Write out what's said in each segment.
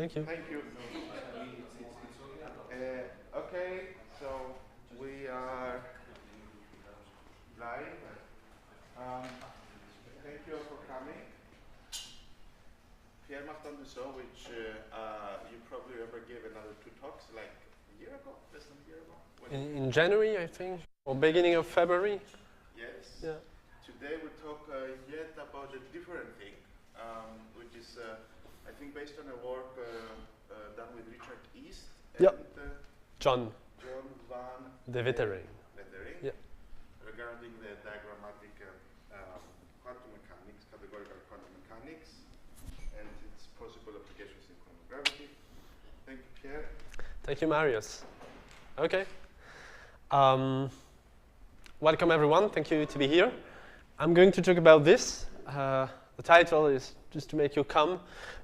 Thank you. Thank you. Okay, so we are live. Thank you all for coming. Pierre Martin-Dussaud, which you probably remember gave another 2 talks like a year ago, less than a year ago. In January, I think, or beginning of February. Yes. Yeah. Today we talk yet about a different thing, which is, I think, based on a work done with Richard East and John van de Wetering. Yeah. Regarding the diagrammatic quantum mechanics, categorical quantum mechanics, and its possible applications in quantum gravity. Thank you, Pierre. Thank you, Marius. Okay. Welcome, everyone. Thank you to be here. I'm going to talk about this. The title is just to make you come,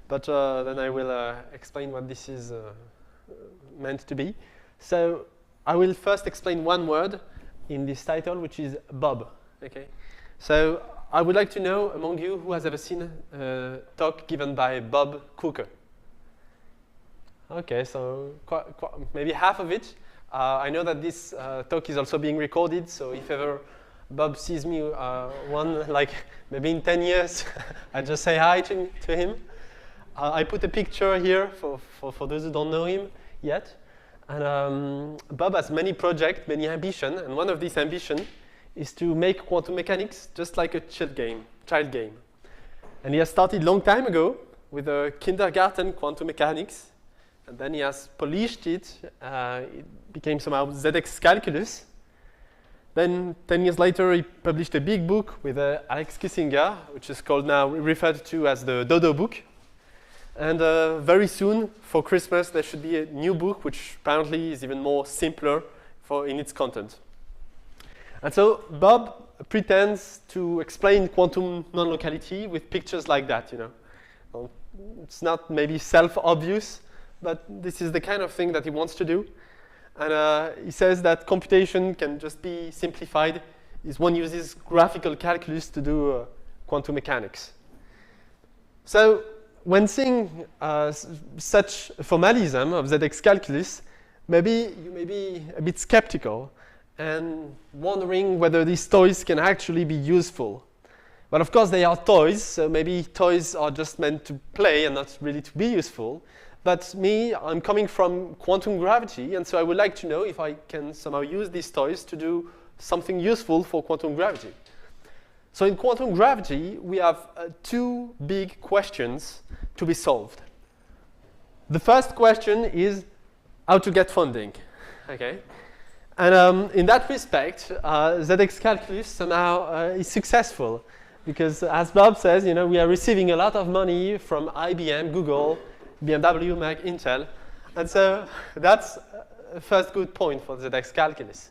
but then I will explain what this is meant to be. So I will first explain one word in this title, which is Bob. Okay. So I would like to know among you who has ever seen a talk given by Bob Cooker. Okay, so maybe half of it. I know that this talk is also being recorded, so if ever Bob sees me like maybe in 10 years, I just say hi to him. I put a picture here for those who don't know him yet. And Bob has many projects, many ambitions, and one of these ambitions is to make quantum mechanics just like a child game. And he has started a long time ago with a kindergarten quantum mechanics, and then he has polished it. It became somehow ZX calculus. Then 10 years later, he published a big book with Alex Kissinger, which is called now referred to as the Dodo book. And very soon, for Christmas, there should be a new book, which apparently is even more simpler in its content. And so Bob pretends to explain quantum non-locality with pictures like that, you know. Well, it's not maybe self-obvious, but this is the kind of thing that he wants to do. And he says that computation can just be simplified if one uses graphical calculus to do quantum mechanics. So when seeing such formalism of ZX calculus, maybe you may be a bit skeptical and wondering whether these toys can actually be useful. But of course they are toys, so maybe toys are just meant to play and not really to be useful. But me, I'm coming from quantum gravity, and so I would like to know if I can somehow use these toys to do something useful for quantum gravity. So in quantum gravity, we have 2 big questions to be solved. The first question is how to get funding. Okay? And in that respect, ZX calculus somehow is successful, because as Bob says, you know, we are receiving a lot of money from IBM, Google, BMW, Mac, Intel. And so that's a first good point for ZX calculus.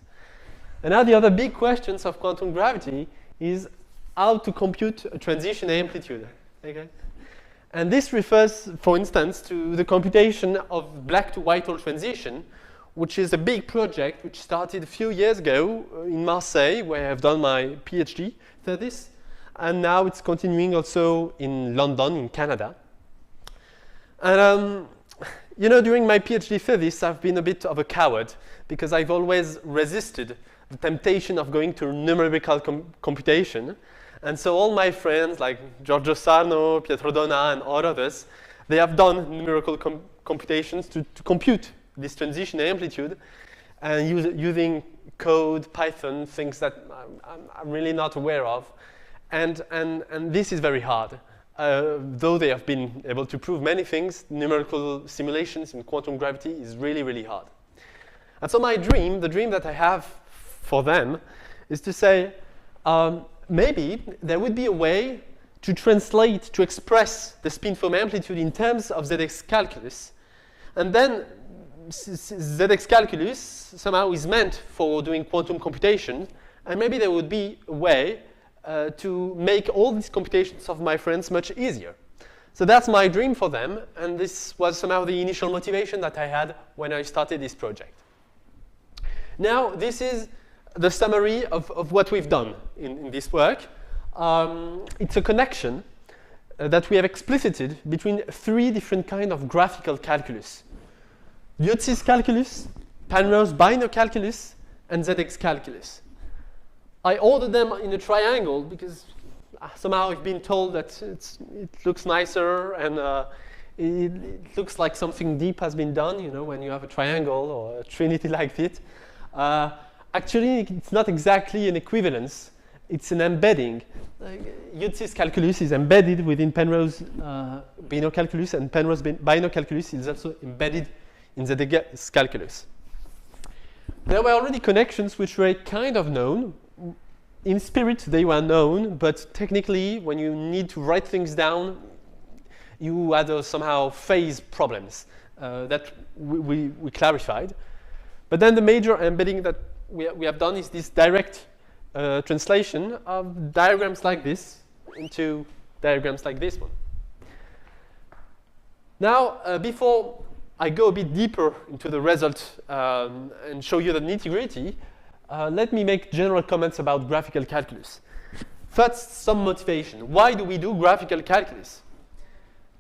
And now the other big questions of quantum gravity is how to compute a transition amplitude. Okay? And this refers, for instance, to the computation of black to white hole transition, which is a big project which started a few years ago in Marseille, where I've done my PhD thesis. And now it's continuing also in London, in Canada. And you know, during my PhD thesis, I've been a bit of a coward because I've always resisted the temptation of going to numerical computation. And so all my friends, like Giorgio Sarno, Pietro Donna, and all others, they have done numerical computations to compute this transition amplitude and using code, Python, things that I'm really not aware of. And this is very hard. Though they have been able to prove many things, numerical simulations in quantum gravity is really, really hard. And so my dream, the dream that I have for them, is to say, maybe there would be a way to translate, to express the spin foam amplitude in terms of ZX calculus. And then ZX calculus somehow is meant for doing quantum computation. And maybe there would be a way to make all these computations of my friends much easier. So that's my dream for them, and this was somehow the initial motivation that I had when I started this project. Now, this is the summary of what we've done in this work. It's a connection that we have explicited between three different kinds of graphical calculus: Yutsis calculus, Penrose binor calculus, and ZX calculus. I ordered them in a triangle because somehow I've been told that it looks nicer and it looks like something deep has been done, you know, when you have a triangle or a trinity like it. Actually, it's not exactly an equivalence. It's an embedding. Yutsis calculus is embedded within Penrose binor calculus, and Penrose binor calculus is also embedded in the ZX calculus. There were already connections which were kind of known. In spirit, they were known, but technically, when you need to write things down, you had somehow phase problems that we clarified. But then the major embedding that we have done is this direct translation of diagrams like this into diagrams like this one. Now, before I go a bit deeper into the result and show you the nitty-gritty, let me make general comments about graphical calculus. First, some motivation. Why do we do graphical calculus?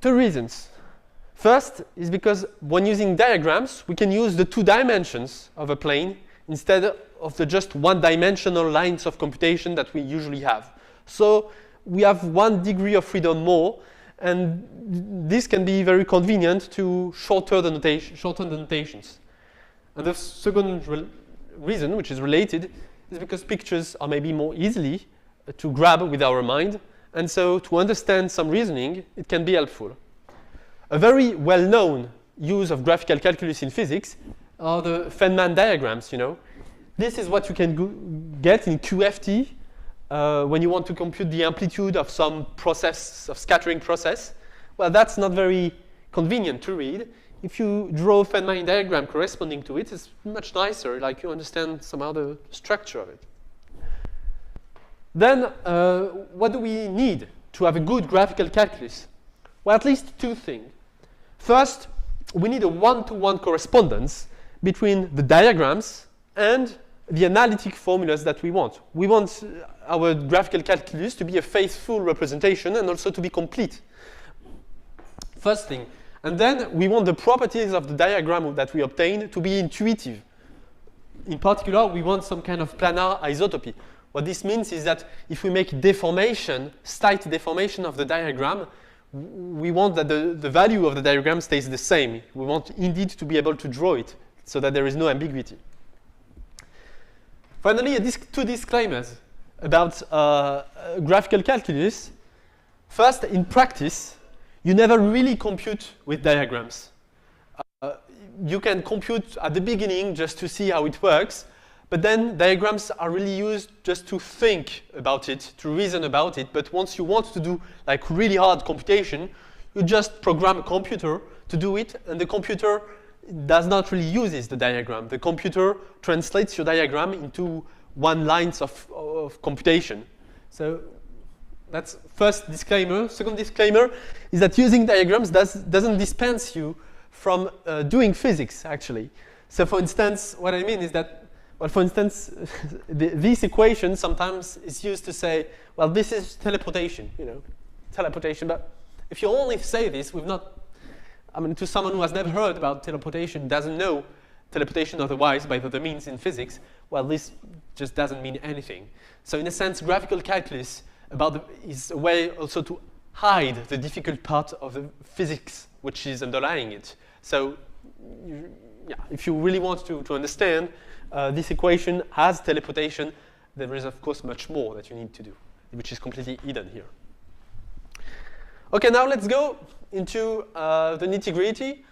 Two reasons. First is because when using diagrams, we can use the 2 dimensions of a plane instead of the just one-dimensional lines of computation that we usually have. So we have 1 degree of freedom more, and this can be very convenient to shorten the notations. And the second reason, which is related, is because pictures are maybe more easily to grab with our mind, and so to understand some reasoning, it can be helpful. A very well-known use of graphical calculus in physics are the Feynman diagrams, you know. This is what you can get in QFT when you want to compute the amplitude of some process, of scattering process. Well, that's not very convenient to read. If you draw a Feynman diagram corresponding to it, it's much nicer, like you understand somehow the structure of it. Then, what do we need to have a good graphical calculus? Well, at least 2 things. First, we need a one-to-one correspondence between the diagrams and the analytic formulas that we want. We want our graphical calculus to be a faithful representation and also to be complete. First thing. And then we want the properties of the diagram that we obtain to be intuitive. In particular, we want some kind of planar isotopy. What this means is that if we make deformation, slight deformation of the diagram, we want that the value of the diagram stays the same. We want indeed to be able to draw it so that there is no ambiguity. Finally, 2 disclaimers about graphical calculus. First, in practice, you never really compute with diagrams. You can compute at the beginning just to see how it works, but then diagrams are really used just to think about it, to reason about it. But once you want to do like really hard computation, you just program a computer to do it, and the computer does not really use the diagram. The computer translates your diagram into 1 lines of computation. So that's first disclaimer. Second disclaimer is that using diagrams doesn't dispense you from doing physics, actually. So for instance, what I mean is that, well, for instance, this equation sometimes is used to say, well, this is teleportation, you know, teleportation. But if you only say this with not, I mean, to someone who has never heard about teleportation, doesn't know teleportation otherwise by the means in physics, well, this just doesn't mean anything. So in a sense, graphical calculus is a way also to hide the difficult part of the physics which is underlying it. So if you really want to understand this equation has teleportation, there is of course much more that you need to do, which is completely hidden here. Okay, now let's go into the nitty-gritty,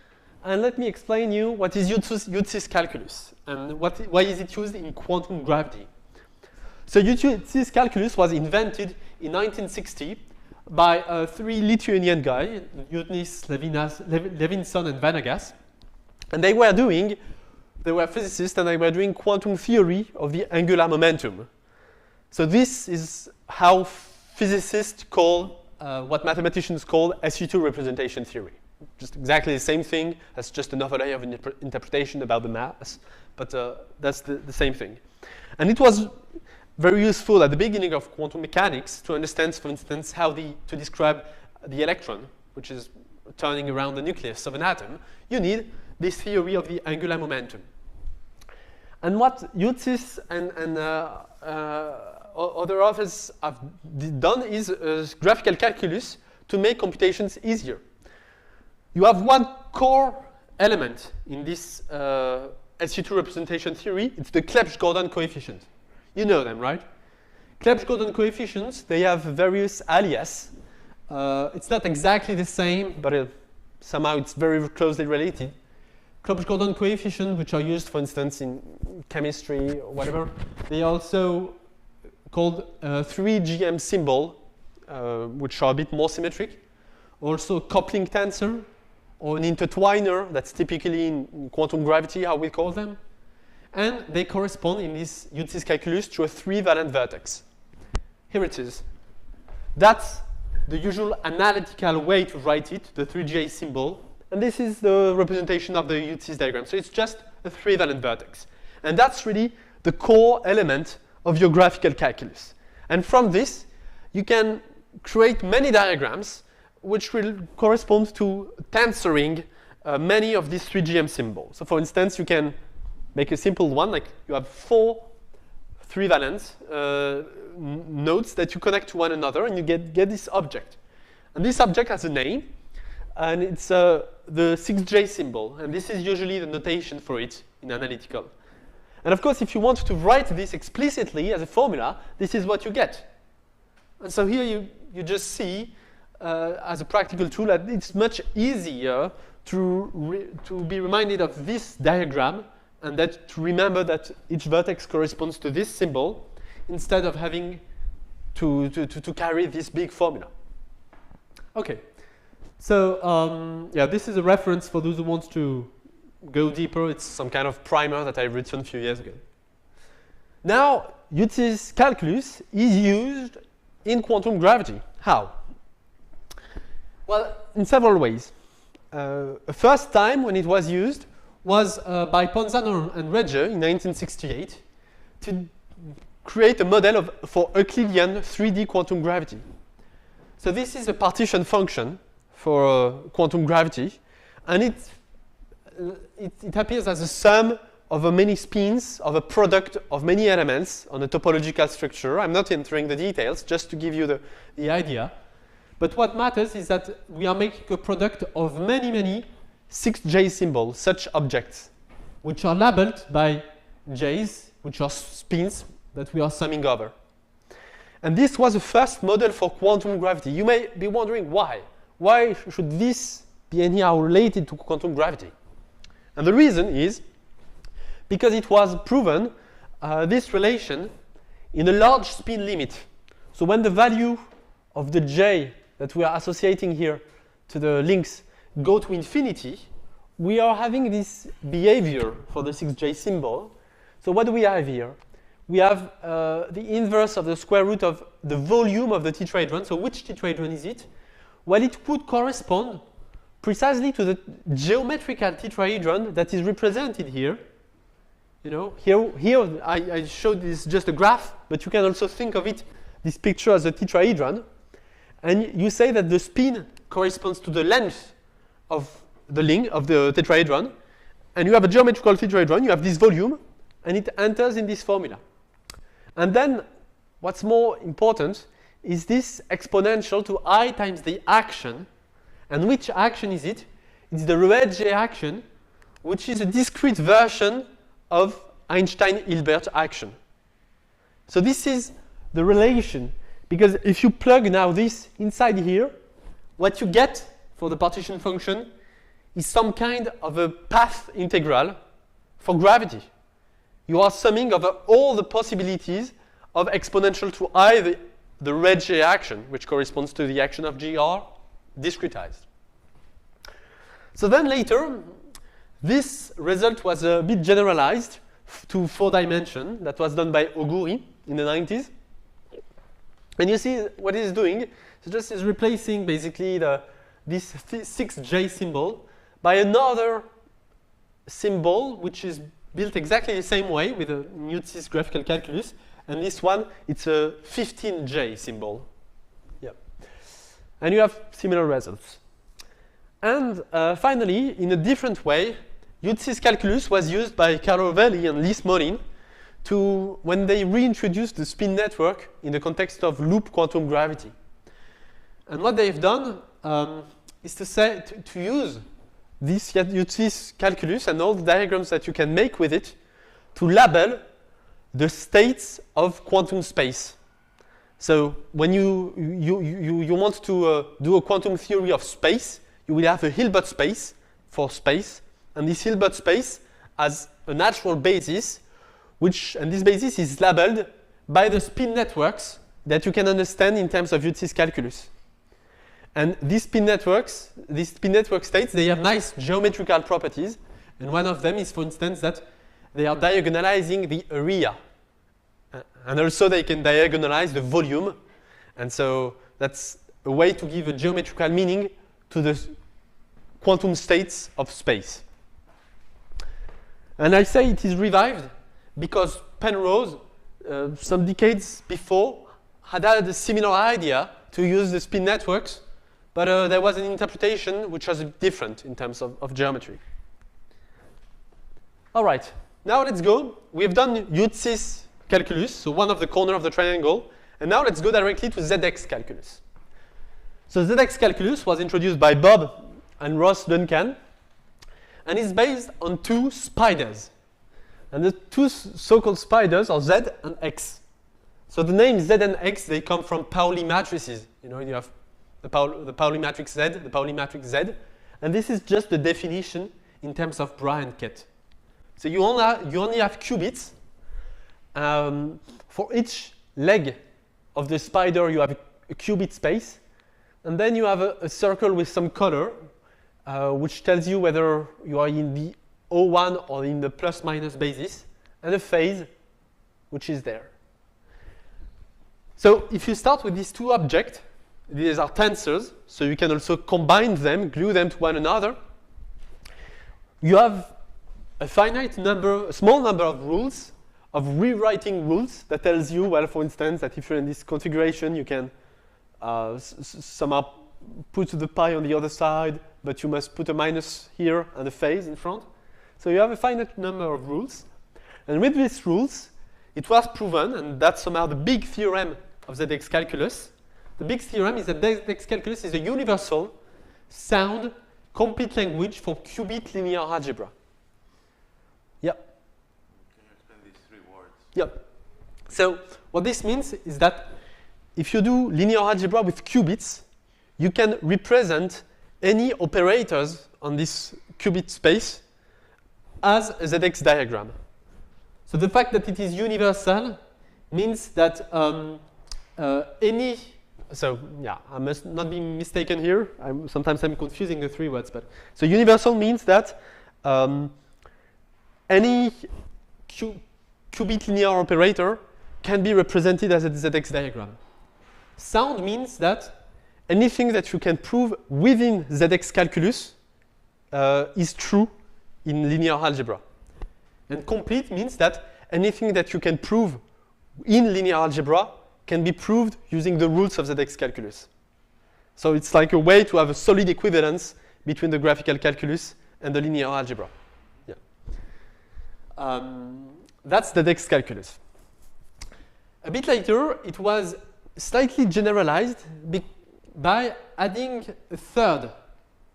and let me explain you what is Yutsis calculus and why is it used in quantum gravity. So Yutsis calculus was invented in 1960 by 3 Lithuanian guys, Yutsis, Levinson, and Vanagas. And they were physicists, and they were doing quantum theory of the angular momentum. So this is how physicists call what mathematicians call SU2 representation theory. Just exactly the same thing. That's just another layer of interpretation about the mass, but that's the same thing. And it was very useful at the beginning of quantum mechanics to understand, for instance, how to describe the electron, which is turning around the nucleus of an atom, you need this theory of the angular momentum. And what Yutsis and other authors have done is graphical calculus to make computations easier. You have one core element in this SU2 representation theory. It's the Clebsch-Gordon coefficient. You know them, right? Clebsch-Gordon coefficients, they have various alias. It's not exactly the same, but somehow it's very closely related. Clebsch-Gordon coefficients, which are used, for instance, in chemistry or whatever, they are also called 3GM symbol, which are a bit more symmetric. Also coupling tensor, or an intertwiner, that's typically in quantum gravity, how we call them. And they correspond in this Yutsis calculus to a 3-valent vertex. Here it is. That's the usual analytical way to write it, the 3J symbol. And this is the representation of the Yutsis diagram. So it's just a 3-valent vertex. And that's really the core element of your graphical calculus. And from this, you can create many diagrams which will correspond to tensoring many of these 3GM symbols. So for instance, you can make a simple one, like you have 4 3-valent nodes that you connect to one another, and you get this object. And this object has a name, and it's the 6J symbol, and this is usually the notation for it in analytical. And of course, if you want to write this explicitly as a formula, this is what you get. And so here you just see, as a practical tool, that it's much easier to be reminded of this diagram and that to remember that each vertex corresponds to this symbol instead of having to carry this big formula. Okay, so yeah, this is a reference for those who want to go deeper. It's some kind of primer that I've written a few years ago. Now, Yutsis calculus is used in quantum gravity. How? Well, in several ways. The first time when it was used was by Ponzano and Regge in 1968 to create a model for Euclidean 3D quantum gravity. So this is a partition function for quantum gravity, and it appears as a sum of many spins of a product of many elements on a topological structure. I'm not entering the details, just to give you the idea. But what matters is that we are making a product of many, many 6J symbols, such objects, which are labeled by J's, which are spins that we are summing over. And this was the first model for quantum gravity. You may be wondering why. Why should this be anyhow related to quantum gravity? And the reason is because it was proven this relation in a large spin limit. So when the value of the J that we are associating here to the links go to infinity, we are having this behavior for the 6J symbol. So what do we have here? We have the inverse of the square root of the volume of the tetrahedron. So which tetrahedron is it? Well, it would correspond precisely to the geometrical tetrahedron that is represented here. You know, here I showed this just a graph, but you can also think of it, this picture, as a tetrahedron. And you say that the spin corresponds to the length of the link of the tetrahedron. And you have a geometrical tetrahedron, you have this volume, and it enters in this formula. And then what's more important is this exponential to I times the action. And which action is it? It's the Regge action, which is a discrete version of Einstein-Hilbert action. So this is the relation. Because if you plug now this inside here, what you get for the partition function is some kind of a path integral for gravity. You are summing over all the possibilities of exponential to I, the Regge action, which corresponds to the action of GR, discretized. So then later, this result was a bit generalized to 4 dimension. That was done by Oguri in the 90s. And you see what it's doing, it just is replacing basically this 6J symbol by another symbol which is built exactly the same way with a Yutsis graphical calculus. And this one, it's a 15J symbol. Yeah. and you have similar results. And finally, in a different way, Yutsis calculus was used by Carlo Rovelli and Lee Smolin when they reintroduced the spin network in the context of loop quantum gravity. And what they've done is to use this Yutsis calculus and all the diagrams that you can make with it to label the states of quantum space. So when you want to do a quantum theory of space, you will have a Hilbert space for space, and this Hilbert space has a natural basis, and this basis is labeled by the spin networks that you can understand in terms of Yutsis calculus. And these spin network states, they have nice geometrical properties, and one of them is, for instance, that they are diagonalizing the area. And also they can diagonalize the volume, and so that's a way to give a geometrical meaning to the quantum states of space. And I say it is revived because Penrose, some decades before, had a similar idea to use the spin networks, but there was an interpretation which was different in terms of geometry. All right, now let's go. We've done Yutsis calculus, so one of the corners of the triangle, and now let's go directly to ZX calculus. So ZX calculus was introduced by Bob and Ross Duncan, and it's based on two spiders. And the two so-called spiders are Z and X. So the names Z and X, they come from Pauli matrices. You know, you have the Pauli matrix Z, the Pauli matrix Z, and this is just the definition in terms of Bra and Ket. So you only have qubits. For each leg of the spider, you have a qubit space, and then you have a circle with some color, which tells you whether you are in the O1 or in the plus-minus basis, and a phase, which is there. So if you start with these two objects, these are tensors, so you can also combine them, glue them to one another. You have a small number of rules, of rewriting rules that tells you, well, for instance, that if you're in this configuration, you can somehow put the pi on the other side, but you must put a minus here and a phase in front. So you have a finite number of rules. And with these rules, it was proven, and that's somehow the big theorem of ZX calculus. The big theorem is that ZX calculus is a universal, sound, complete language for qubit linear algebra. Yep. Can you explain these three words? Yep. So what this means is that if you do linear algebra with qubits, you can represent any operators on this qubit space as a ZX diagram. So the fact that it is universal means that I must not be mistaken here. Sometimes I'm confusing the three words. So universal means that any qubit linear operator can be represented as a ZX diagram. Sound means that anything that you can prove within ZX calculus is true in linear algebra. And complete means that anything that you can prove in linear algebra can be proved using the rules of ZX calculus. So it's like a way to have a solid equivalence between the graphical calculus and the linear algebra. Yeah. That's the ZX calculus. A bit later, it was slightly generalized by adding a third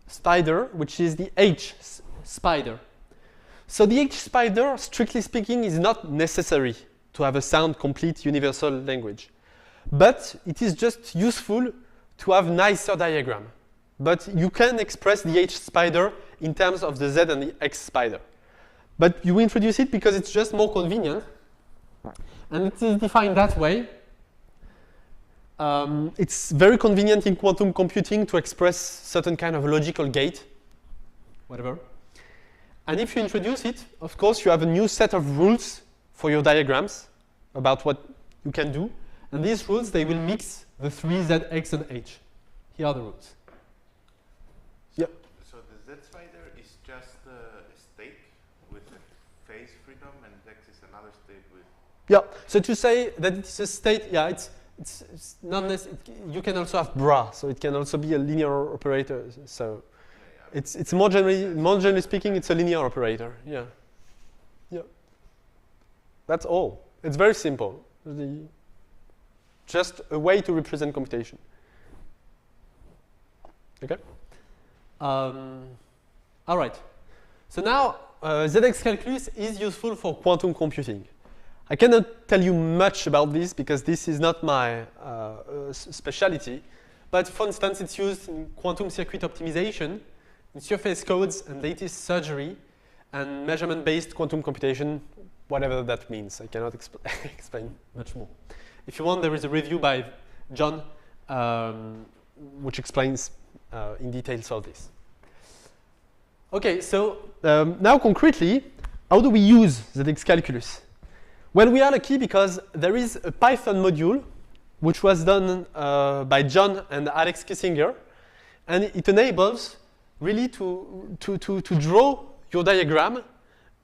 spider, which is the H spider. So the H spider, strictly speaking, is not necessary to have a sound complete universal language. But it is just useful to have nicer diagram. But you can express the H spider in terms of the Z and the X spider. But you introduce it because it's just more convenient. And it is defined that way. It's very convenient in quantum computing to express certain kind of logical gate, whatever. And if you introduce it, of course, you have a new set of rules for your diagrams about what you can do. And these rules, they will mix the three Z, X, and H. Here are the rules. Yeah. So the Z spider is just a state with a phase freedom, and X is another state with... Yeah, so to say that it's a state, yeah, it's not you can also have bra, so it can also be a linear operator. So it's more generally speaking, it's a linear operator. Yeah. Yeah. That's all. It's very simple. Just a way to represent computation. Okay. All right. So now ZX calculus is useful for quantum computing. I cannot tell you much about this because this is not my specialty. But for instance, it's used in quantum circuit optimization, in surface codes and lattice surgery, and measurement-based quantum computation, whatever that means. I cannot explain much more. If you want, there is a review by John which explains in details all this. Okay, so now concretely, how do we use ZX calculus? Well, we are lucky because there is a Python module which was done by John and Alex Kissinger, and it enables really to draw your diagram,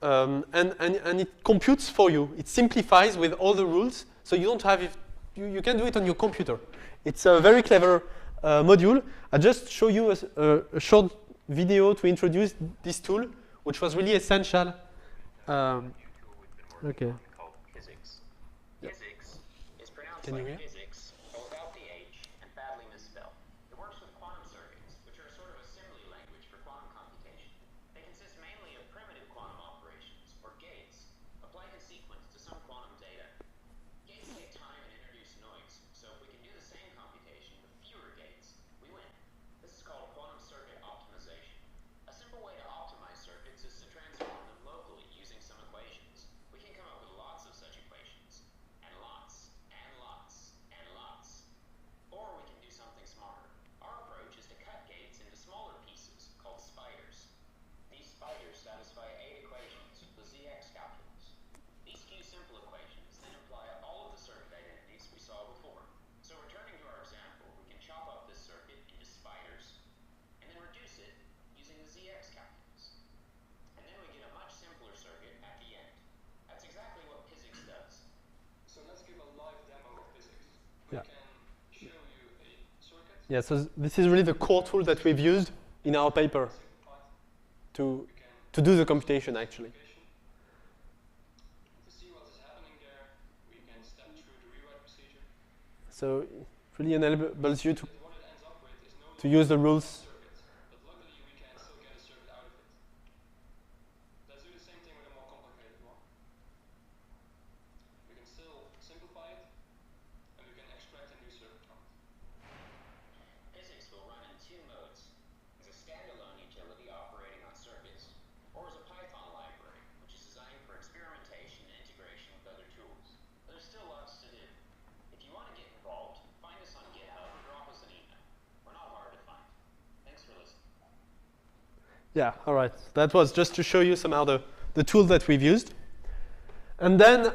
and it computes for you. It simplifies with all the rules, so you don't have you can do it on your computer. It's a very clever module. I'll just show you a short video to introduce this tool, which was really essential. Okay. Yeah. Physics is pronounced Can you like hear? physics, but without the H and badly misspelled. It works with quantum circuits, which are sort of a simile language for quantum computation. They consist mainly of primitive quantum operations, or gates, applied in sequence to some quantum data. Gates take time and introduce noise, so if we can do the same computation with fewer gates, we win. This is called quantum circuit optimization. A simple way to optimize circuits is to transform them locally using some equations. We can come up with lots of such equations. And lots, and lots, and lots. Or we can do something smarter. Our approach is to cut gates into smaller pieces, called spiders. These spiders satisfy 8 equations with the ZX calculus. These few simple equations then imply all of the circuit identities we saw before. So returning to our example, we can chop up this circuit into spiders, and then reduce it using the ZX calculus. And then we get a much simpler circuit at the end. That's exactly what physics does. So let's give a live demo of physics. Yeah. We can show you a circuit. Yeah, so this is really the core tool that we've used in our paper to do the computation, actually. To see what is happening there, we can step through the rewrite procedure. So it really enables you But what it ends up with is no to use the rules. circuit, but luckily we can still get a circuit out of it. Let's do the same thing with a more complicated one. We can still simplify it, and we can extract a new circuit from it. Physics will run in 2 modes, as a standalone utility operating on circuits, or as a Python library, which is designed for experimentation and integration with other tools. There's still lots to do. If you want to get involved, find us on GitHub or drop us an email. We're not hard to find. Thanks for listening. Yeah, all right. That was just to show you somehow the tool that we've used. And then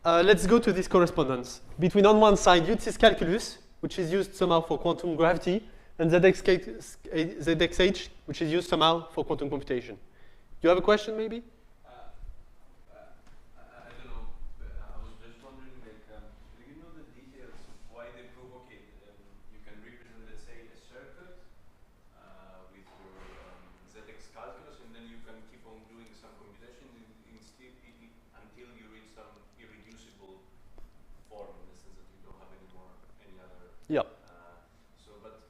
let's go to this correspondence between, on one side, Yutsis calculus, which is used somehow for quantum gravity, and ZXH, which is used somehow for quantum computation. You have a question, maybe? I don't know. I was just wondering, like, do you know the details of why they prove? Okay, you can represent, let's say, a circuit with your ZX calculus, and then you can keep on doing some computation until you reach some irreducible form, in the sense that you don't have any other. Yeah. So, but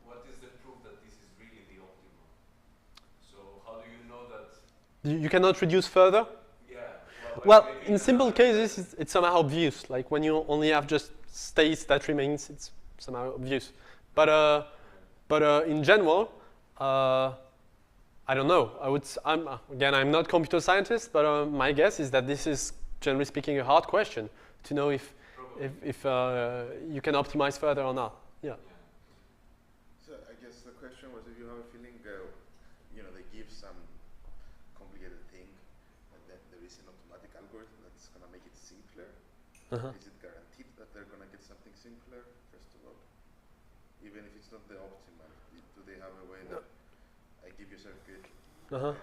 what is the proof that this is really the optimum? So, how do you know that? You cannot reduce further? Yeah. Well, maybe in simple cases, it's somehow obvious. Like when you only have just states that remains, it's somehow obvious. But in general, I don't know. I'm not a computer scientist, but my guess is that this is, generally speaking, a hard question to know if you can optimize further or not. Yeah. So I guess the question was if you have a feeling, they give some complicated thing, and then there is an automatic algorithm that's going to make it simpler. Is it guaranteed that they're going to get something simpler, first of all? Even if it's not the optimal, do they have a way that I give you a circuit and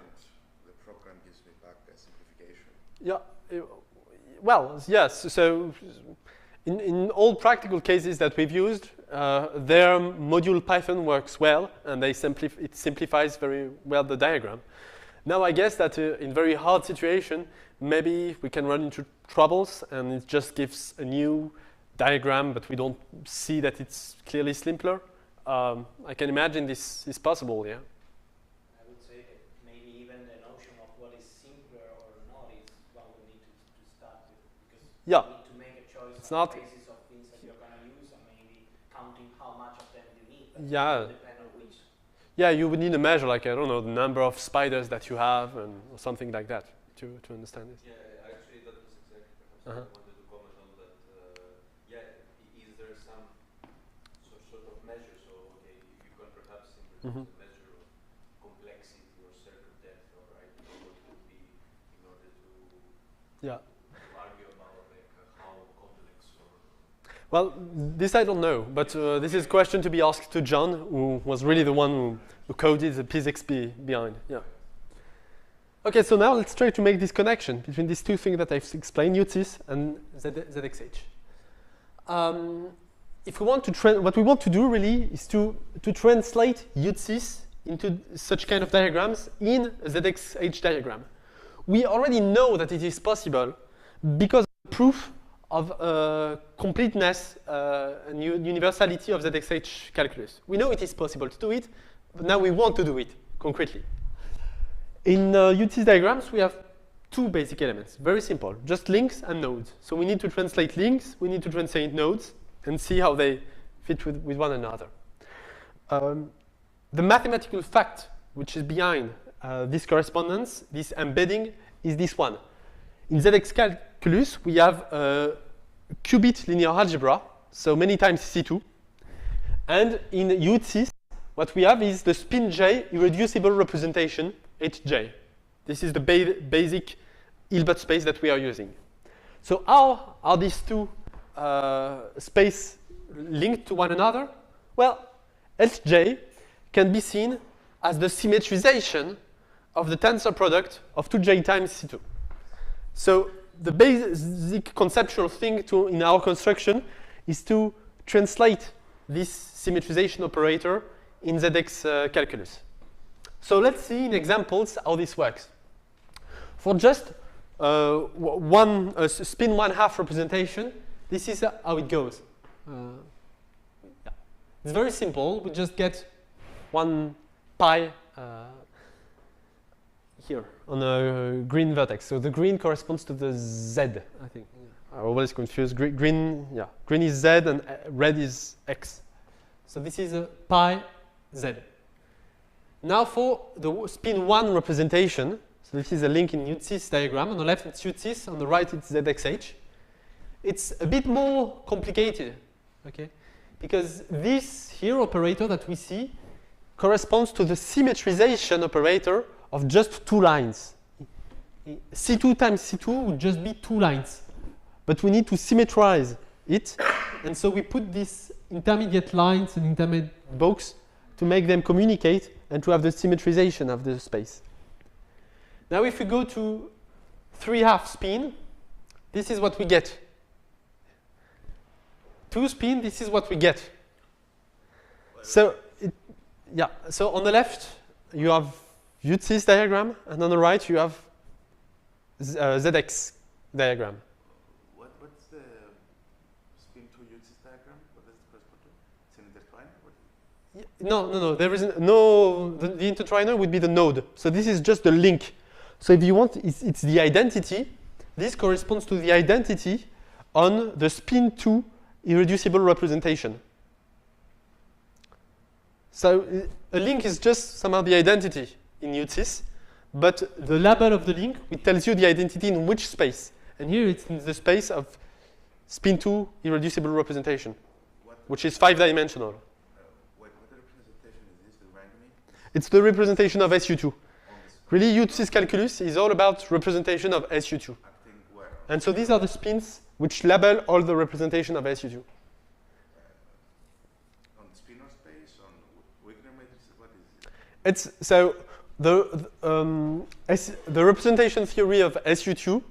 the program gives me back a simplification? Yeah. Well, yes. So In all practical cases that we've used, their module Python works well, and it simplifies very well the diagram. Now I guess that in very hard situation, maybe we can run into troubles, and it just gives a new diagram, but we don't see that it's clearly simpler. I can imagine this is possible, yeah. I would say that maybe even the notion of what is simpler or not is what we need to start with, because Yeah. you need to make a choice It's on not- the basis of things that you're going to use, and maybe counting how much of them you need. But Yeah. it will depend on which. Yeah, you would need a measure, like, I don't know, the number of spiders that you have, or something like that, to understand it. Yeah, actually, that was exactly perhaps Uh-huh. I wanted to comment on that. Is there some sort of measure? So, okay, you can perhaps introduce Mhm. a measure of complexity or circuit depth, or right? What would be in order to Yeah. argue about like how complex or Well, this I don't know, but this is a question to be asked to John, who was really the one who coded the physics behind. Yeah. Okay, so now let's try to make this connection between these two things that I've explained, Yutsis and ZXH. If we want to what we want to do really is to translate Yutsis into such kind of diagrams in a ZXH diagram. We already know that it is possible because of the proof of completeness and universality of ZXH calculus. We know it is possible to do it, but now we want to do it concretely. In Yutsis diagrams, we have two basic elements, very simple, just links and nodes. So we need to translate links, we need to translate nodes, and see how they fit with one another. The mathematical fact which is behind this correspondence, this embedding, is this one. In ZX calculus, we have a qubit linear algebra, so many times C2. And in Yutsis, what we have is the spin J irreducible representation, HJ. This is the basic Hilbert space that we are using. So how are these two spaces linked to one another? Well, HJ can be seen as the symmetrization of the tensor product of 2J times C2. So the basic conceptual thing in our construction is to translate this symmetrization operator in ZX calculus. So let's see in examples how this works. For just spin 1/2 representation, this is how it goes. Yeah. It's very simple. We just get 1 pi here on a green vertex. So the green corresponds to the Z, I think. I always confuse green. Yeah, green is Z and red is X. So this is a pi Z. Now for the spin 1 representation, so this is a link in Yutsis diagram. On the left it's Yutsis, on the right it's ZXH. It's a bit more complicated, okay? Because this here operator that we see corresponds to the symmetrization operator of just 2 lines. C2 times C2 would just be 2 lines. But we need to symmetrize it, and so we put these intermediate lines and intermediate box to make them communicate and to have the symmetrization of the space. Now if we go to 3/2 spin, this is what we get. 2 spin, this is what we get. So, so on the left you have Yutsis diagram, and on the right you have ZX diagram. What's the spin 2 Yutsis diagram? What does it correspond to? It's an intertwiner? No. There isn't no. The intertwiner would be the node. So this is just the link. So if you want, it's the identity. This corresponds to the identity on the spin 2 irreducible representation. So a link is just somehow the identity in Yutsis, but the label of the link, it tells you the identity in which space. And here it's in the space of spin 2 irreducible representation, which is 5-dimensional. What representation is this? The randomly? It's the representation of SU2. Really, Yutsis calculus is all about representation of SU2. Acting where? And so these are the spins which label all the representation of SU2. On the spinor space, on Wigner matrix, what is it? It's so the representation theory of SU2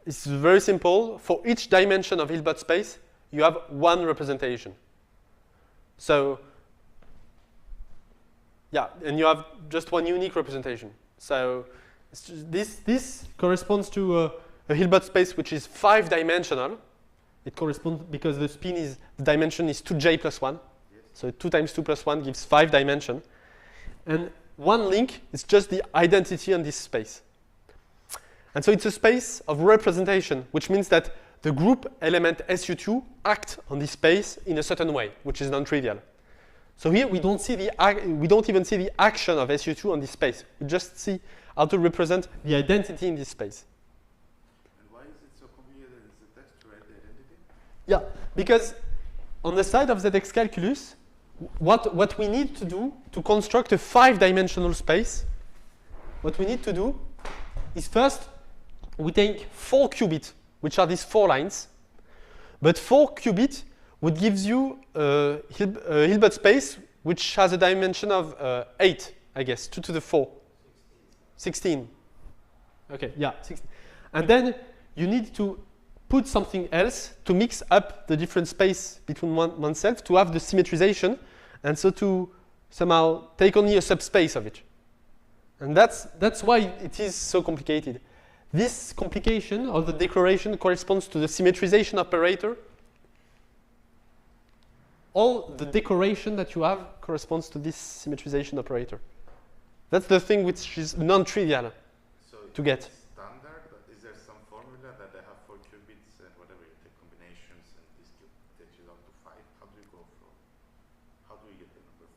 it's very simple. For each dimension of Hilbert space, you have one representation. So, yeah, and you have just one unique representation. So this corresponds to a Hilbert space which is 5-dimensional. It corresponds because the dimension is 2j plus 1. Yes. So 2 times 2 plus 1 gives 5 dimension. And one link is just the identity on this space. And so it's a space of representation, which means that the group element SU2 act on this space in a certain way, which is non-trivial. So here we don't even see the action of SU2 on this space. We just see how to represent the identity in this space. And why is it so complicated in ZX to write the identity? Yeah, because on the side of ZX calculus, what we need to do to construct a 5-dimensional space, what we need to do is first we take 4 qubits, which are these 4 lines. But 4 qubits would give you a Hilbert space which has a dimension of 8, I guess, 2 to the 4. 16. Okay, yeah, 16. And then you need to put something else to mix up the different space between oneself to have the symmetrization, and so to somehow take only a subspace of it. And that's why it is so complicated. This complication of the declaration corresponds to the symmetrization operator. All the decoration that you have corresponds to this symmetrization operator. That's the thing which is non-trivial to get. It's standard, but is there some formula that they have 4 qubits and whatever you take combinations and this takes you down to 5? How do you go from? How do you get the number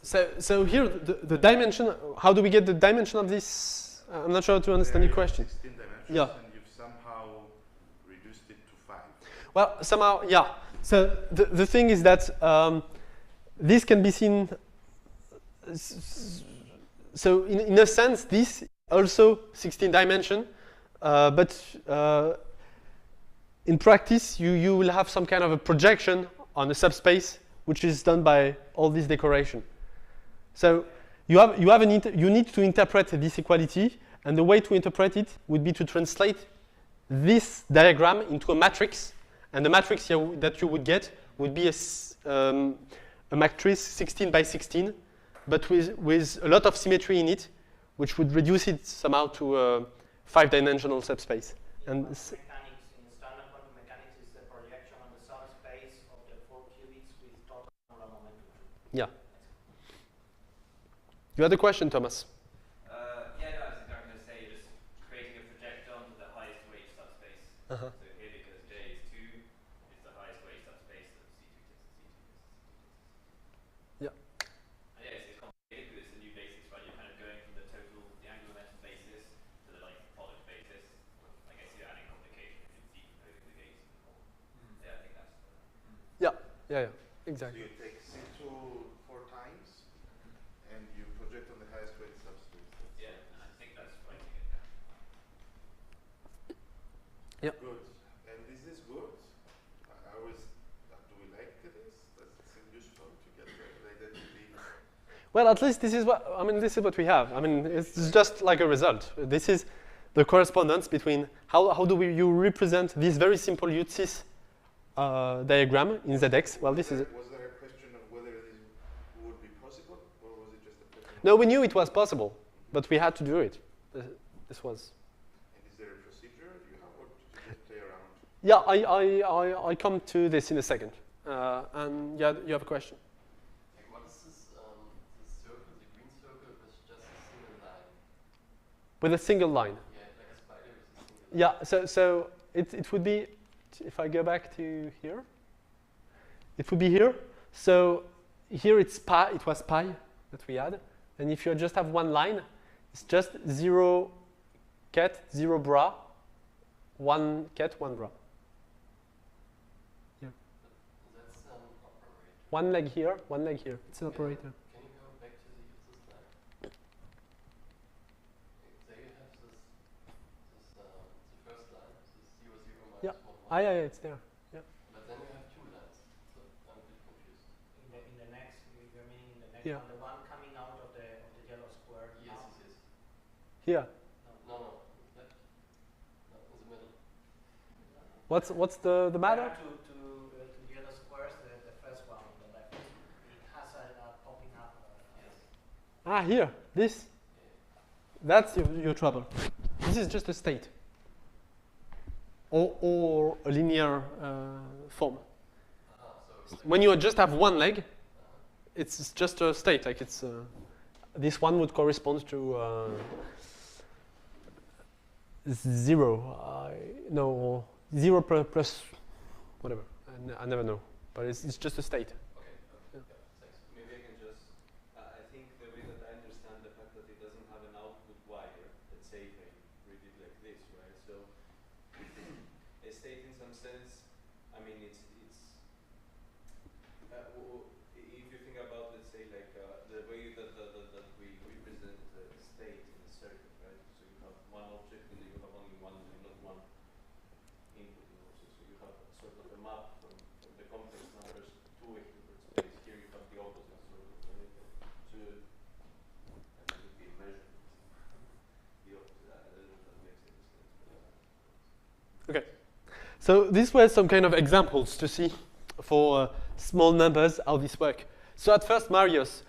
5? So here the dimension. How do we get the dimension of this? I'm not sure how to understand your question. 16 dimensions, Yeah. and you've somehow reduced it to 5. Well, somehow, yeah. So the thing is that this can be seen. So in a sense, this also 16 dimension, but in practice, you will have some kind of a projection on a subspace, which is done by all this decoration. So you need to interpret this equality, and the way to interpret it would be to translate this diagram into a matrix, and the matrix that you would get would be a matrix 16 by 16, but with a lot of symmetry in it, which would reduce it somehow to a 5-dimensional subspace. And in standard quantum mechanics is the projection on the subspace of the 4 qubits with total angular momentum. yeah. You had a question, Thomas? Yeah, no, I was exactly going to say, just creating a projector onto the highest weight subspace. Uh-huh. So here, because J is 2, it's the highest weight subspace of C2 Yeah. And yeah, it's complicated because it's a new basis, right? You're kind of going from the total, the angular momentum basis to the product basis. I guess you're adding complication if it's decomposing the gates and all. Yeah, I think that's. Yeah, So exactly. you take C2 4 times, and you project on the highest weight subspace. Yeah, and I think that's right to get down. Yeah. Good. And is this good? I was. Do we like this? Does it seem useful to get the identity? Well, at least this is what we have. I mean, it's just like a result. This is the correspondence between how do you represent this very simple Yutsis diagram in ZX. Well, this is it. Was there a question of whether this would be possible, or was it just a question? No, we knew it was possible, but we had to do it. This was. And is there a procedure you have, or did you just play around? Yeah, I come to this in a second. And yeah, you have a question. Like, what is this circle, the green circle, with just a single line? With a single line. Yeah, like a spider with a single line. Yeah, so it would be, if I go back to here, it would be here. So here it was pi that we had. And if you just have one line, it's just 0 ket, 0 bra, 1 ket, 1 bra. Here. That's an operator. One leg here, one leg here. It's an operator. Can you go back to the Yutsis line? There you have this the first line, this 0, 0, minus Yeah. 1, 1. Yeah, it's there. Yeah. But then you have 2 lines, so I'm a bit confused. In the next, you're meaning in the next Yeah. one, the one coming out of the yellow square. Yes, now? yes, yes. Here. No, no. What's the matter? To the other squares, the first one on the left, it has a popping up. Ah, here, this. That's your trouble. This is just a state. Or a linear form. When you just have one leg, it's just a state. Like it's this one would correspond to 0. No, 0 plus whatever. I never know. But it's just a state. Okay. Yeah, thanks. Maybe I can just. I think the way that I understand the fact that it doesn't have an output wire. Let's say if I read it like this, right? So a state, in some sense, I mean, it's if you think about, let's say, like the way that we represent the state in a circuit, right? So you have one object and you have only one and not one input. Also. So you have sort of a map from the complex numbers to a Hilbert space. Here you have the opposite sort of, right? So that would be measured. The opposite. I don't know if that makes any sense. Okay. So these were some kind of examples to see for small numbers how this work. So at first, Marius,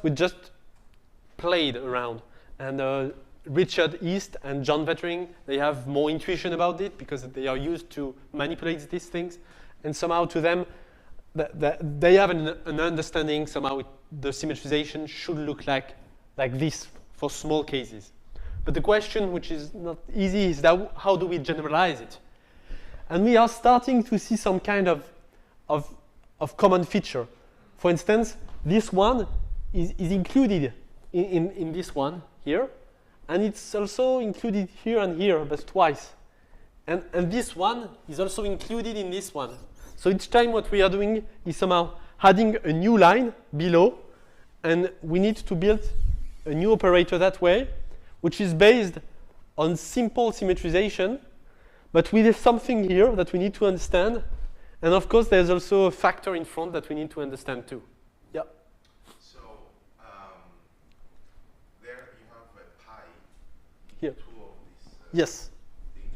we just played around. And Richard East and John Vettering, they have more intuition about it because they are used to manipulate these things. And somehow to them, they have an understanding somehow the symmetrization should look like this for small cases. But the question, which is not easy, is that how do we generalize it? And we are starting to see some kind of common feature. For instance, this one is included in this one here, and it's also included here and here, but twice. And this one is also included in this one. So each time what we are doing is somehow adding a new line below, and we need to build a new operator that way, which is based on simple symmetrization, but with something here that we need to understand. And of course, there's also a factor in front that we need to understand too. Yeah. So there you have a pi Here. in two of these Yes. things.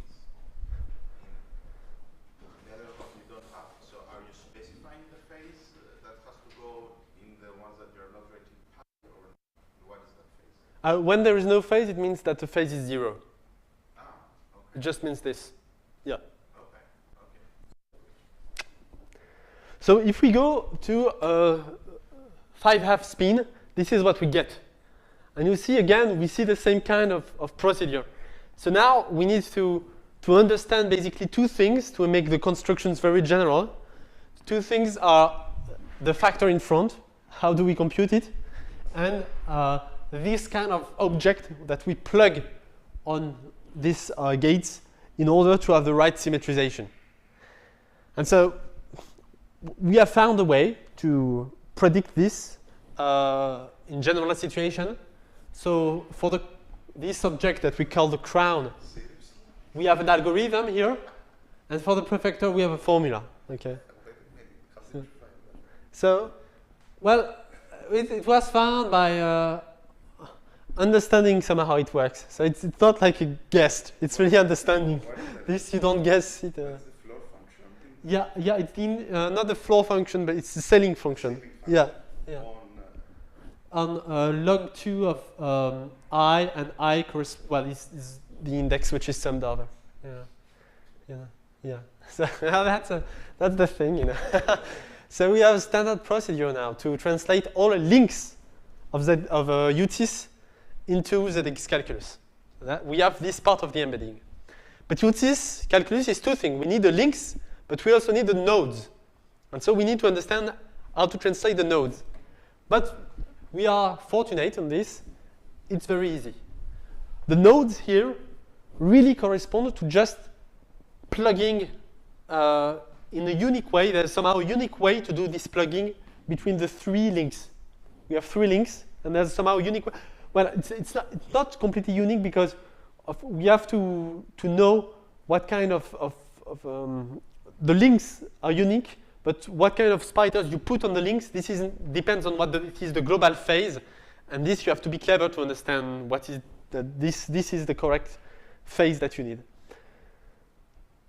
In the other one you don't have. So are you specifying the phase that has to go in the ones that you're not writing pi, or what is that phase? When there is no phase, it means that the phase is 0. Ah, okay. It just means this. Yeah. So if we go to a 5/2 spin, this is what we get. And you see, again, we see the same kind of procedure. So now we need to understand basically two things to make the constructions very general. Two things are the factor in front, how do we compute it, and this kind of object that we plug on these gates in order to have the right symmetrization. And so we have found a way to predict this in general situation. So for this object that we call the crown, we have an algorithm here, and for the prefactor we have a formula. Okay. So, well, it was found by understanding somehow how it works. So it's not like a guess; it's really understanding. This you don't guess it. Yeah, it's not the floor function, but it's the scaling function. Yeah. On log 2 of I, and I is the index which is summed over. Yeah. So that's the thing, you know. So we have a standard procedure now to translate all the links of Yutsis into ZX calculus. We have this part of the embedding. But Yutsis calculus is two things. We need the links, but we also need the nodes. And so we need to understand how to translate the nodes. But we are fortunate on this. It's very easy. The nodes here really correspond to just plugging in a unique way. There's somehow a unique way to do this plugging between the three links. We have three links, and there's somehow a unique way. Well, it's not completely unique because we have to know what kind of the links are unique, but what kind of spiders you put on the links, this depends on what it is the global phase, and this you have to be clever to understand what is this is the correct phase that you need.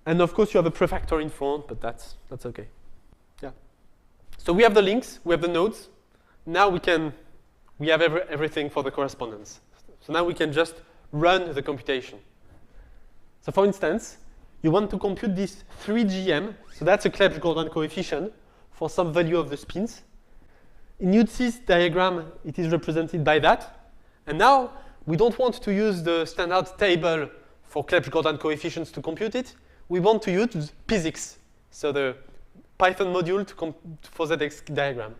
And of course, you have a prefactor in front, but that's okay. Yeah. So we have the links, we have the nodes. Now we have everything for the correspondence. So now we can just run the computation. So for instance, you want to compute this 3GM, so that's a Clebsch-Gordan coefficient for some value of the spins. In Yutsis diagram, it is represented by that. And now we don't want to use the standard table for Clebsch-Gordan coefficients to compute it. We want to use physics, so the Python module for ZX diagram.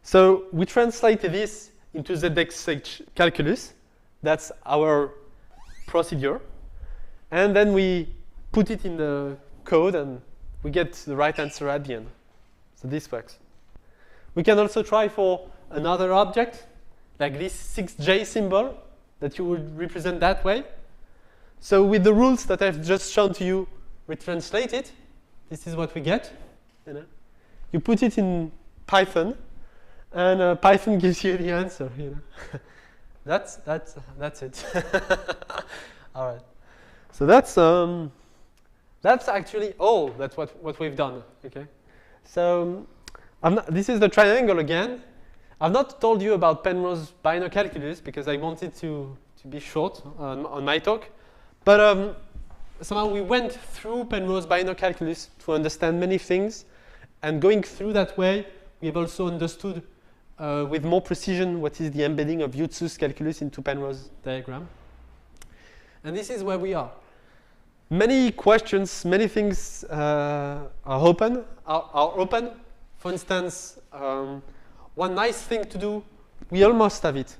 So we translate this into ZX calculus. That's our procedure. And then we put it in the code, and we get the right answer at the end. So this works. We can also try for another object, like this 6J symbol, that you would represent that way. So with the rules that I've just shown to you, we translate it. This is what we get. You put it in Python, and Python gives you the answer. That's it. All right. So that's actually all. That's what we've done. Okay. So this is the triangle again. I've not told you about Penrose binor calculus because I wanted to be short on my talk, but somehow we went through Penrose binor calculus to understand many things, and going through that way, we have also understood with more precision what is the embedding of Yutsis calculus into Penrose diagram. And this is where we are. Many questions, many things are open. For instance, one nice thing to do, we almost have it.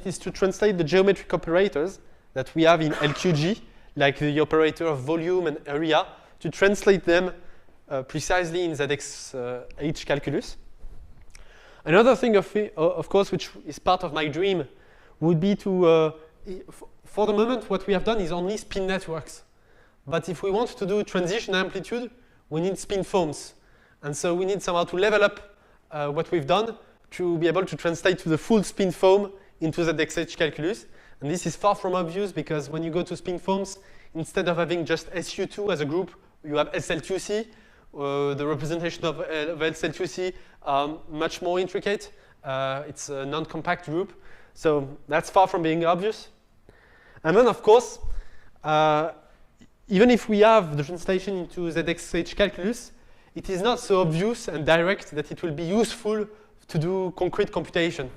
Is to translate the geometric operators that we have in LQG, like the operator of volume and area, to translate them precisely in ZX calculus. Another thing, of course, which is part of my dream, would be to, for the moment, what we have done is only spin networks. But if we want to do transition amplitude, we need spin foams. And so we need somehow to level up what we've done to be able to translate to the full spin foam into ZX calculus. And this is far from obvious because when you go to spin foams, instead of having just SU2 as a group, you have SL2C. The representation of SL2C much more intricate. It's a non-compact group. So that's far from being obvious. And then, of course, even if we have the translation into ZX calculus, it is not so obvious and direct that it will be useful to do concrete computation.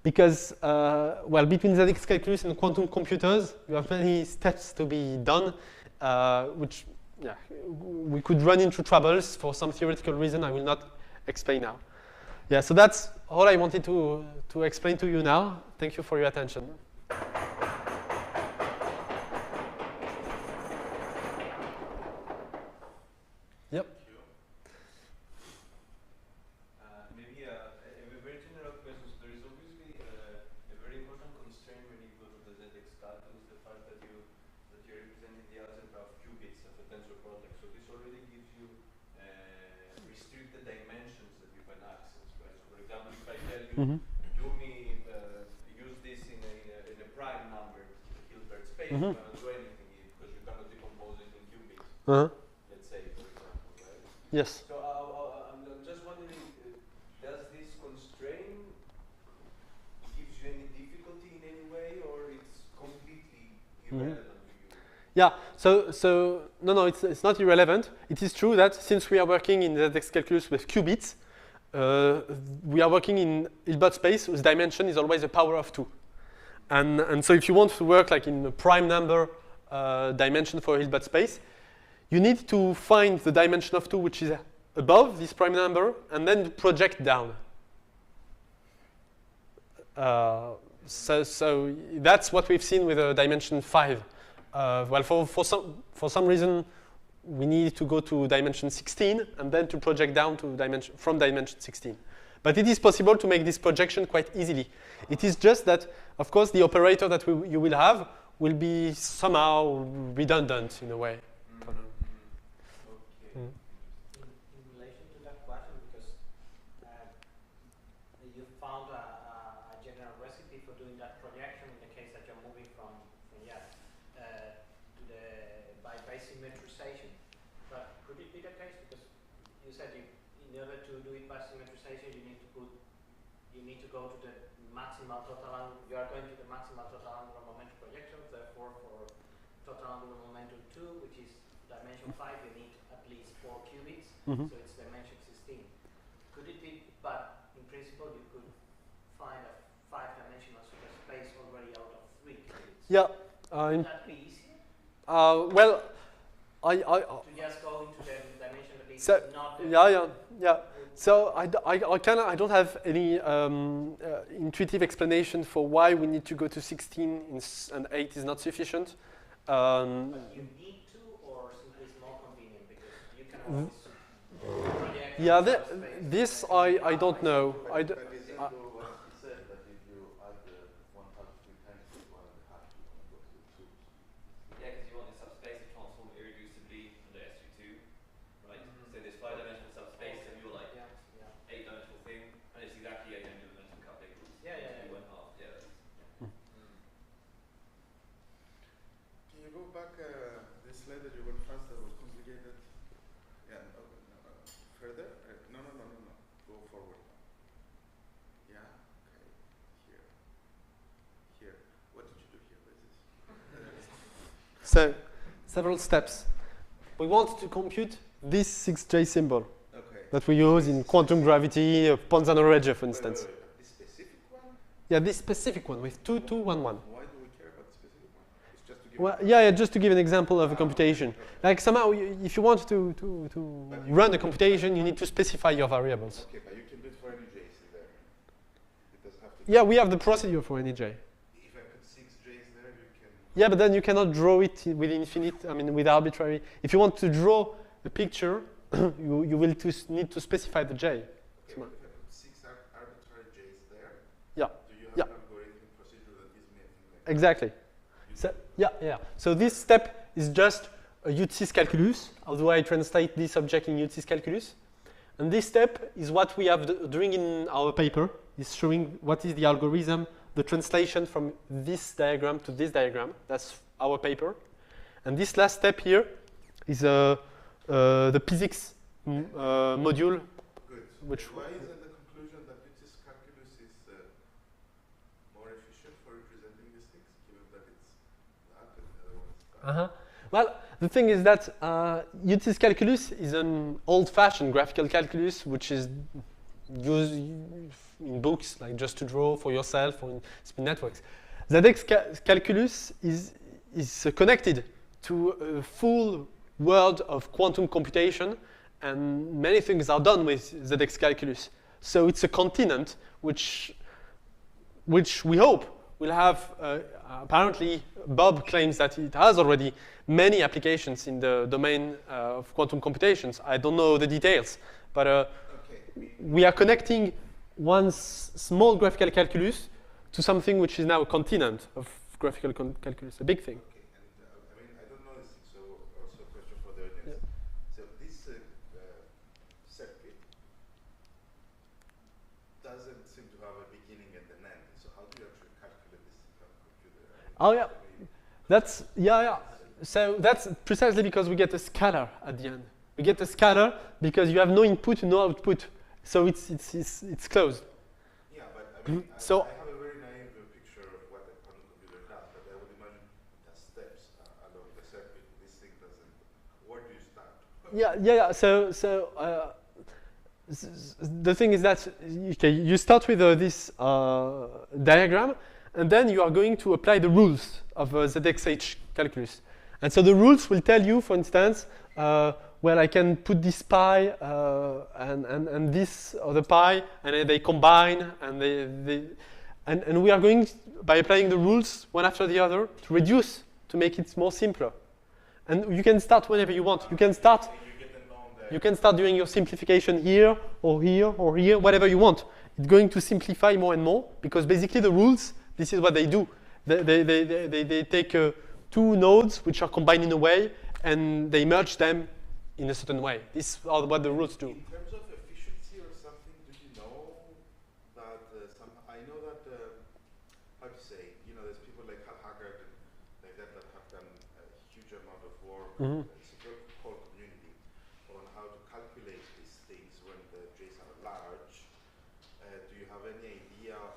Because, well, between ZX calculus and quantum computers, you have many steps to be done, which we could run into troubles for some theoretical reason I will not explain now. Yeah, so that's all I wanted to explain to you now. Thank you for your attention. Yep. Maybe a very general question. So there is obviously a very important constraint when you go to the ZX calculus, the fact that you're representing the algebra of qubits as a tensor product. So this already gives you restricted dimensions that you can access, right? So for example, if I tell you, do me use this in a prime number, the Hilbert space, you cannot do anything because you cannot decompose it in qubits. Let's say, for example, right? Yes. So I'm just wondering, does this constraint gives you any difficulty in any way, or it's completely irrelevant to you? Yeah, so no, it's not irrelevant. It is true that since we are working in ZX calculus with qubits, we are working in Hilbert space whose dimension is always a power of 2. And so if you want to work like in a prime number dimension for Hilbert space, you need to find the dimension of 2 which is above this prime number and then project down. So that's what we've seen with dimension 5. Well, for some reason, we need to go to dimension 16 and then to project down to from dimension 16. But it is possible to make this projection quite easily. It is just that, of course, the operator that you will have will be somehow redundant in a way. In relation to that question, because you found a general recipe for doing that projection in the case that you're moving from by symmetry you said in order to do it by symmetrization, you need to go to the maximal total angle. You are going to the maximal total angular momentum projection. Therefore, for total angular momentum 2, which is dimension 5, you need at least 4 qubits. Mhm. So it's dimension 16. Could it be? But in principle, you could find a 5-dimensional superspace already out of 3 qubits. Yeah. Would that be easier? Well, To just go into the dimension that is So, not the yeah. So I don't have any intuitive explanation for why we need to go to 16 and 8 is not sufficient. But you need to, or simply it's more convenient because you can always project. Yeah, subspace this and I don't know. But isn't what he said that if you add the 1 half 3 times the 1 and a half, you want to go to the 2. Yeah, because you want the subspace to transform irreducibly from the SU2, right? So this 5-dimensional subspace of your like Yeah. 8-dimensional thing, and it's exactly 8 dimensional coupling rules. Yeah, yeah, You yeah. went half. Yeah. Can you go back this slide that you went fast that was complicated? Yeah, no, further? No. Go forward. Yeah, okay. Here. What did you do here? What is this? So several steps. We want to compute this 6J symbol Okay. that we use in quantum gravity, Ponzano Regge, for instance. Wait. This specific one? Yeah, this specific one with 2, 2, 1, 1. Why do we care about the specific one? It's just to give Well, yeah, just to give an example of a computation. Like somehow, if you want to run a computation, you need to specify your variables. Okay, but you can do it for any J's in there. It doesn't have to. Yeah, we have the procedure for any J. If I put 6 J's there, you can. Yeah, but then you cannot draw it with infinite, with arbitrary. If you want to draw a picture, you will need to specify the J. Okay, but if I put 6 arbitrary J's there, Yeah. do you have Yeah. an algorithmic procedure that gives me a thing like Exactly. So, yeah. So this step is just a Yutsis calculus, although I translate this object in Yutsis calculus. And this step is what we have doing in our paper, is showing what is the algorithm, the translation from this diagram to this diagram. That's our paper. And this last step here is the physics module. Good. Which Why isn't the conclusion that Yutsis calculus is more efficient for representing these things, given that it's that and the other one's that? Well, the thing is that Yutsis calculus is an old-fashioned graphical calculus, which is used in books, like just to draw for yourself or in spin networks. ZX calculus is connected to a full world of quantum computation, and many things are done with ZX calculus. So it's a continent which we hope will have, apparently Bob claims that it has already many applications in the domain of quantum computations. I don't know the details, but Okay. we are connecting one small graphical calculus to something which is now a continent of graphical calculus, a big thing. Okay, and I don't know this, so also a question for the audience. So this circuit doesn't seem to have a beginning and an end. So how do you actually calculate this on a computer? Oh yeah, yeah. So that's precisely because we get a scalar at the end. We get a scalar because you have no input, no output. So it's closed. Yeah, but I mean, So- I have a very naive picture of what a quantum computer does, but I would imagine it has steps along the circuit. This thing doesn't. Where do you start? Yeah. So the thing is that you start with this diagram, and then you are going to apply the rules of ZXH calculus. And so the rules will tell you, for instance, well, I can put this pi and this other pi, and they combine, and we are going, by applying the rules one after the other, to reduce, to make it more simpler. And you can start whenever you want. You can start doing your simplification here, or here, or here, whatever you want. It's going to simplify more and more, because basically the rules, this is what they do. They take two nodes which are combined in a way, and they merge them in a certain way. This is what the rules do. In terms of efficiency or something, do you know that I know that, how to say, there's people like Hal Haggard and like that have done a huge amount of work. Mhm. It's a very whole community on how to calculate these things when the J's are large. Do you have any idea of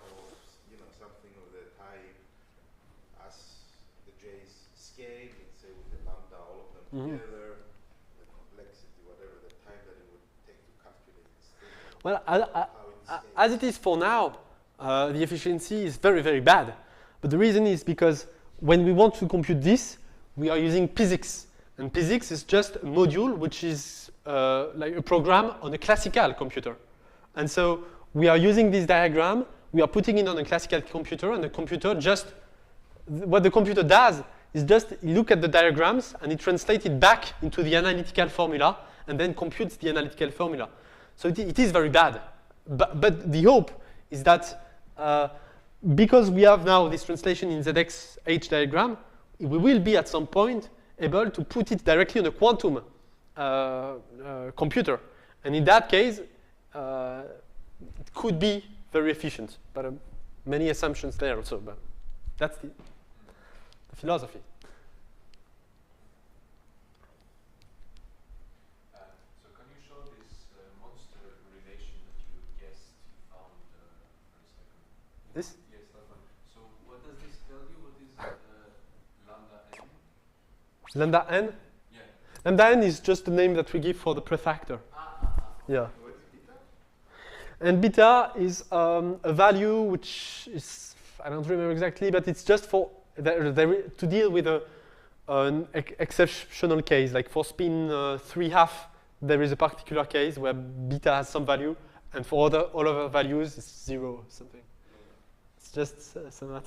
something of the type as the J's scale, let's say with the lambda, all of them together, the complexity, whatever the time that it would take to calculate this thing? Well, as it is for now, the efficiency is very, very bad. But the reason is because when we want to compute this, we are using physics. And physics is just a module which is like a program on a classical computer. And so we are using this diagram, we are putting it on a classical computer, and the computer what the computer does is just look at the diagrams and it translates it back into the analytical formula and then computes the analytical formula. So it is very bad. But the hope is that because we have now this translation in ZX-H diagram, we will be at some point able to put it directly on a quantum computer. And in that case, it could be very efficient. But many assumptions there also. But that's the philosophy. So can you show this monster relation that you guessed you found for a second? This? Yes, that one. So what does this tell you? What is lambda n? Lambda n? Yeah. Lambda n is just the name that we give for the prefactor. Yeah. What is beta? And beta is a value which is, I don't remember exactly, but it's just for to deal with an exceptional case. Like for spin 3/2, there is a particular case where beta has some value, and for all other values, it's 0 or something. It's just some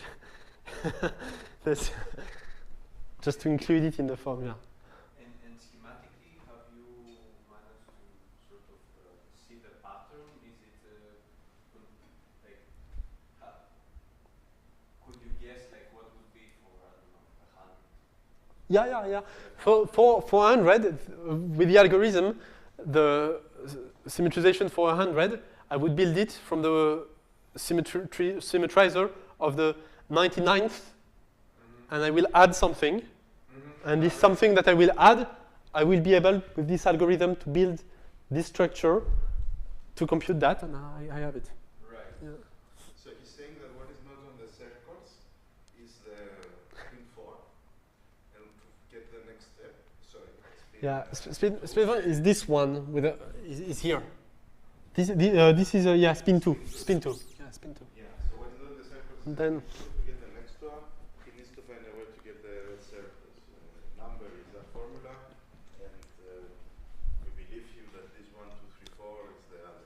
just to include it in the formula. And schematically, have you managed to sort of see the pattern? Is it like, could you guess like what would be for, I don't know, 100? Yeah. For 100, with the algorithm, the symmetrization for 100, I would build it from the symmetrizer of the 99th, and I will add something. And this something that I will add, I will be able, with this algorithm, to build this structure to compute that, and I have it. Right. Yeah. So he's saying that what is not on the circles is the spin 4, and to get the next step, sorry, spin. Yeah, spin 1 is this one with is here. This is spin 2. Spin 2. Yeah, spin 2. Yeah. So what is not on the circles? And then to get the next one, he needs to find a way to get the red circles. Number is that formula, and we believe him that this 1, 2, 3, 4 is the other.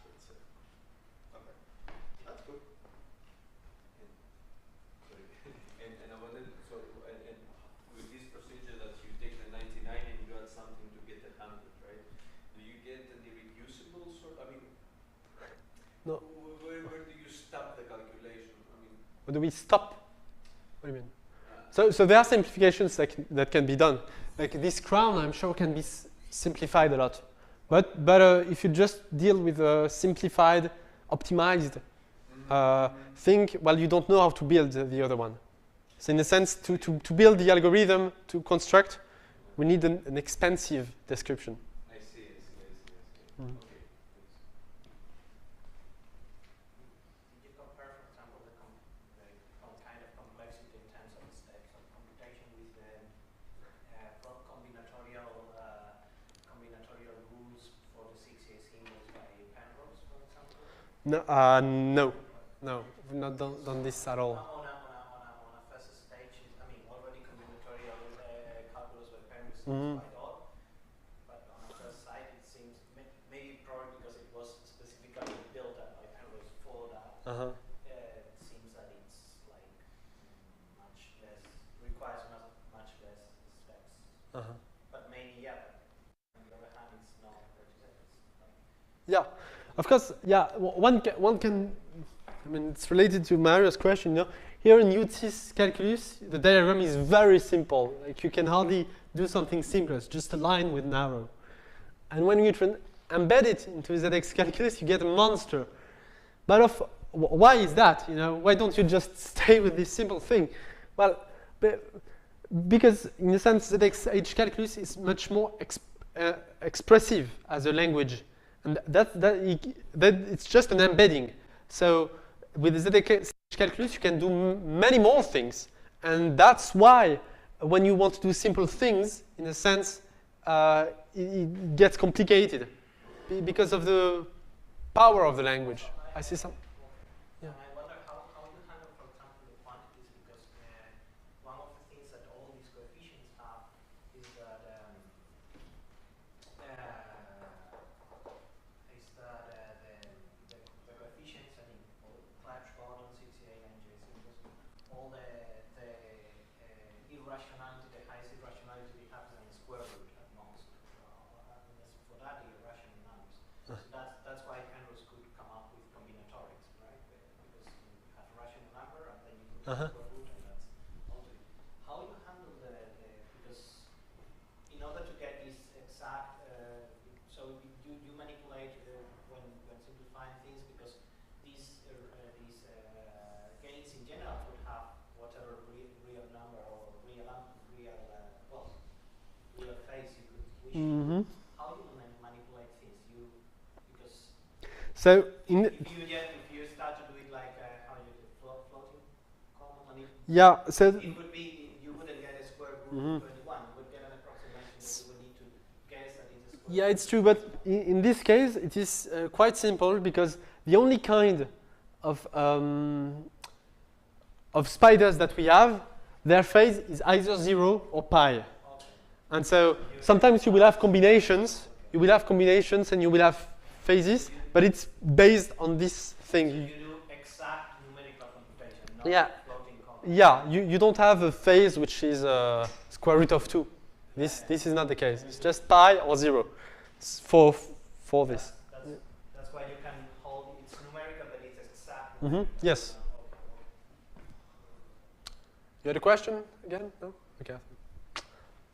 Let's say. Okay, that's good. And I wanted, so and with this procedure that you take the 99 and you add something to get the 100, right? Do you get an irreducible sort? I mean, No. Where do you stop the calculation? I mean, what do we stop? What do you mean? So there are simplifications that can be done. Like this crown, I'm sure can be simplified a lot. But if you just deal with a simplified, optimized thing, well, you don't know how to build the other one. So in a sense, to build the algorithm to construct, we need an expensive description. I see. Mm. Okay. Did you compare, for example, the kind of complexity in terms of steps of computation with the combinatorial rules for the 6A symbols by Penrose, for example? No, we've not done this at all. On a first stage, I mean, already combinatorial calculus by Penrose is quite odd, but on the first side, it seems maybe probably because it was specifically built up by Penrose for that. It seems that it's like much less, requires much less steps. But maybe, on the other hand, it's not representative. Yeah, of course. Yeah, one can. I mean, it's related to Mario's question. Here in Yutsis calculus, the diagram is very simple. Like you can hardly do something simpler. It's just a line with an arrow. And when you embed it into ZX calculus, you get a monster. But why is that? Why don't you just stay with this simple thing? Well, because in a sense, ZX-H calculus is much more expressive as a language. And it's just an embedding. So with the ZX calculus, you can do many more things. And that's why when you want to do simple things, in a sense, it gets complicated because of the power of the language. I see some. Yeah. I wonder how you handle, for example, the quantities, because one of the things that all these coefficients have is that the coefficients, I mean, Clark's Gordon, CCA, and JC, all the irrationality, the highest irrationality we have is in square root at most. For that, the irrational numbers. So that's why Penrose could come up with combinatorics, right? Because you have a rational number and then you put the square root, and that's all to it. How you handle because in order to get this exact, so you manipulate when simplifying things, because these gains in general could have whatever real number or real phase you could wish. How you manipulate things? So if you start to do it like how you do floating common, yeah, so it would be, you wouldn't get a square root of 21. You would get an approximation that you would need to guess that it's a square root. Yeah, it's true, but in this case, it is quite simple, because the only kind of spiders that we have, their phase is either 0 or pi. Okay. And so sometimes you will have combinations, and you will have phases, but it's based on this thing. So you do exact numerical computation, not Yeah. floating common. Yeah, you don't have a phase which is square root of 2. This is not the case. It's just pi or 0 for this. That's why you can hold, it's numerical, but it's exact. Yes. You had a question again? No? Okay.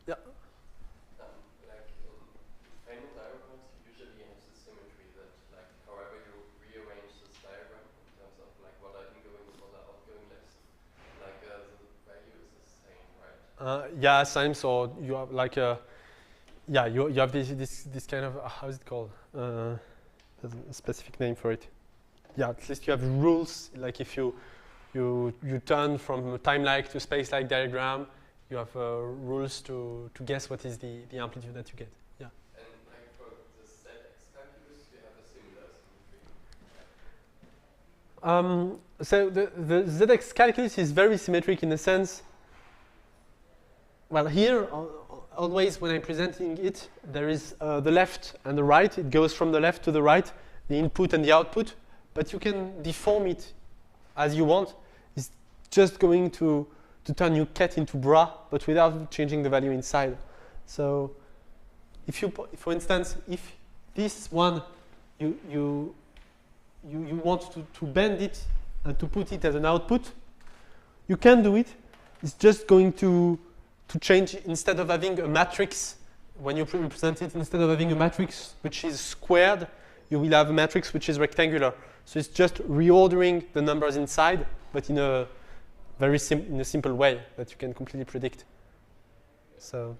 Yeah. Like in Feynman diagrams, you usually have the symmetry that, like, however you rearrange this diagram in terms of like what are ingoing and what are outgoing lists, like the value is the same, right? Yeah, same. So you have like yeah, you have this kind of how is it called? There's a specific name for it. Yeah, at least you have rules. Like if you turn from a time-like to space-like diagram, you have rules to guess what is the amplitude that you get. Yeah. And like for the ZX calculus, you have a similar symmetry. So the ZX calculus is very symmetric in the sense. Well, here always when I'm presenting it, there is the left and the right. It goes from the left to the right, the input and the output. But you can deform it as you want. It's just going to turn your cat into bra, but without changing the value inside. So if you, for instance, if this one you want to bend it and to put it as an output, you can do it. It's just going to change, instead of having a matrix, when you present it, instead of having a matrix which is squared, you will have a matrix which is rectangular. So it's just reordering the numbers inside, but in a very simple way that you can completely predict. So.